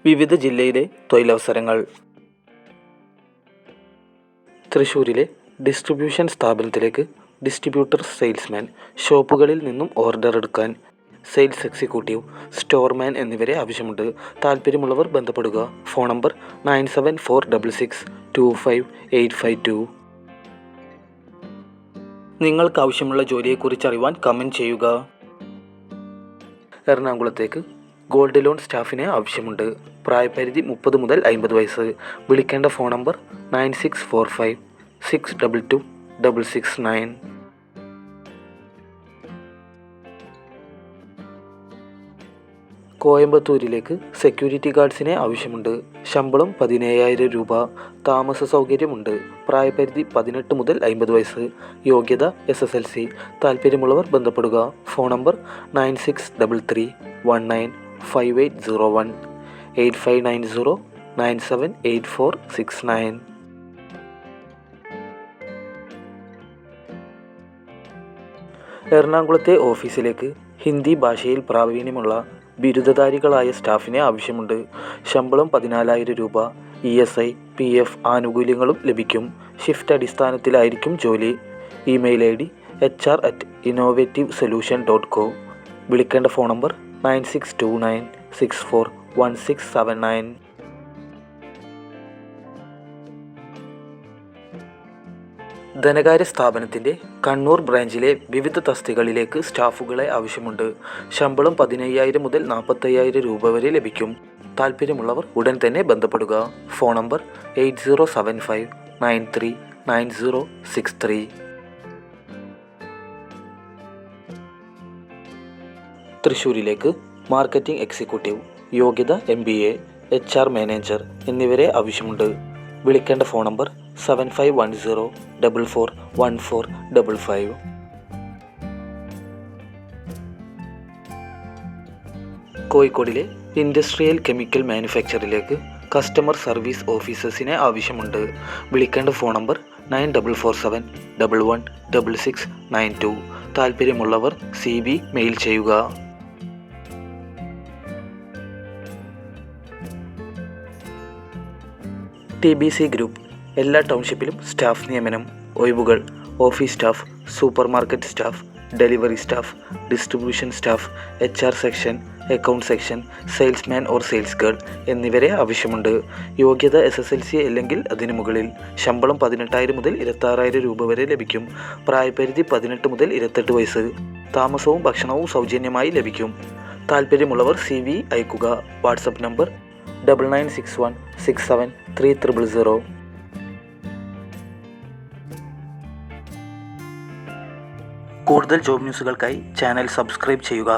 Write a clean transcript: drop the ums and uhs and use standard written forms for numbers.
വിവിധ ജില്ലയിലെ തൊഴിലവസരങ്ങൾ. തൃശ്ശൂരിലെ ഡിസ്ട്രിബ്യൂഷൻ സ്ഥാപനത്തിലേക്ക് ഡിസ്ട്രിബ്യൂട്ടർ സെയിൽസ്മാൻ, ഷോപ്പുകളിൽ നിന്നും ഓർഡർ എടുക്കാൻ സെയിൽസ് എക്സിക്യൂട്ടീവ്, സ്റ്റോർമാൻ എന്നിവരെ ആവശ്യമുണ്ട്. താൽപ്പര്യമുള്ളവർ ബന്ധപ്പെടുക. Phone number 9746625852. നിങ്ങൾക്ക് ആവശ്യമുള്ള ജോലിയെക്കുറിച്ച് അറിയുവാൻ കമൻറ്റ് ചെയ്യുക. എറണാകുളത്തേക്ക് ഗോൾഡ് ലോൺ സ്റ്റാഫിനെ ആവശ്യമുണ്ട്. പ്രായപരിധി 30 മുതൽ 50 വയസ്സ്. വിളിക്കേണ്ട ഫോൺ നമ്പർ 9645622669. കോയമ്പത്തൂരിലേക്ക് സെക്യൂരിറ്റി ഗാർഡ്സിനെ ആവശ്യമുണ്ട്. ശമ്പളം 17,000 രൂപ. താമസ സൗകര്യമുണ്ട്. പ്രായപരിധി 18 മുതൽ 50 വയസ്സ്. യോഗ്യത SSLC. താൽപ്പര്യമുള്ളവർ ബന്ധപ്പെടുക. Phone number 9633195801, 8590978469. എറണാകുളത്തെ ഓഫീസിലേക്ക് ഹിന്ദി ഭാഷയിൽ പ്രാവീണ്യമുള്ള ബിരുദധാരികളായ സ്റ്റാഫിനെ ആവശ്യമുണ്ട്. ശമ്പളം 14,000 രൂപ. ESI, PF ആനുകൂല്യങ്ങളും ലഭിക്കും. ഷിഫ്റ്റ് അടിസ്ഥാനത്തിലായിരിക്കും ജോലി. Email ID hr@innovativesolution.co. വിളിക്കേണ്ട ഫോൺ നമ്പർ 9629641679. ധനകാര്യ സ്ഥാപനത്തിൻ്റെ കണ്ണൂർ ബ്രാഞ്ചിലെ വിവിധ തസ്തികകളിലേക്ക് സ്റ്റാഫുകളെ ആവശ്യമുണ്ട്. ശമ്പളം 15,000 മുതൽ 45,000 രൂപ വരെ ലഭിക്കും. താൽപ്പര്യമുള്ളവർ ഉടൻ തന്നെ ബന്ധപ്പെടുക. Phone number 8075939063. തൃശ്ശൂരിലേക്ക് മാർക്കറ്റിംഗ് എക്സിക്യൂട്ടീവ്, യോഗ്യത MBA, HR മാനേജർ എന്നിവരെ ആവശ്യമുണ്ട്. വിളിക്കേണ്ട ഫോൺ നമ്പർ 7510441455. കോഴിക്കോടിലെ ഇൻഡസ്ട്രിയൽ കെമിക്കൽ മാനുഫാക്ചറിലേക്ക് കസ്റ്റമർ സർവീസ് ഓഫീസേഴ്സിനെ ആവശ്യമുണ്ട്. വിളിക്കേണ്ട ഫോൺ നമ്പർ 9447116692. താൽപ്പര്യമുള്ളവർ CV മെയിൽ ചെയ്യുക. TBC ഗ്രൂപ്പ് എല്ലാ ടൗൺഷിപ്പിലും സ്റ്റാഫ് നിയമനം. ഒഴിവുകൾ: office staff, super market staff, delivery staff, distribution staff, HR section, account section, salesman or sales girl എന്നിവരെ ആവശ്യമുണ്ട്. യോഗ്യത SSLC അല്ലെങ്കിൽ അതിനു മുകളിൽ. ശമ്പളം 18,000 മുതൽ 26,000 രൂപ വരെ ലഭിക്കും. പ്രായപരിധി 18 മുതൽ 28 വയസ്സ്. താമസവും ഭക്ഷണവും സൗജന്യമായി ലഭിക്കും. താൽപ്പര്യമുള്ളവർ CV അയക്കുക. WhatsApp number 9961673000. കൂടുതൽ ജോബ് ന്യൂസുകൾക്കായി ചാനൽ സബ്സ്ക്രൈബ് ചെയ്യുക.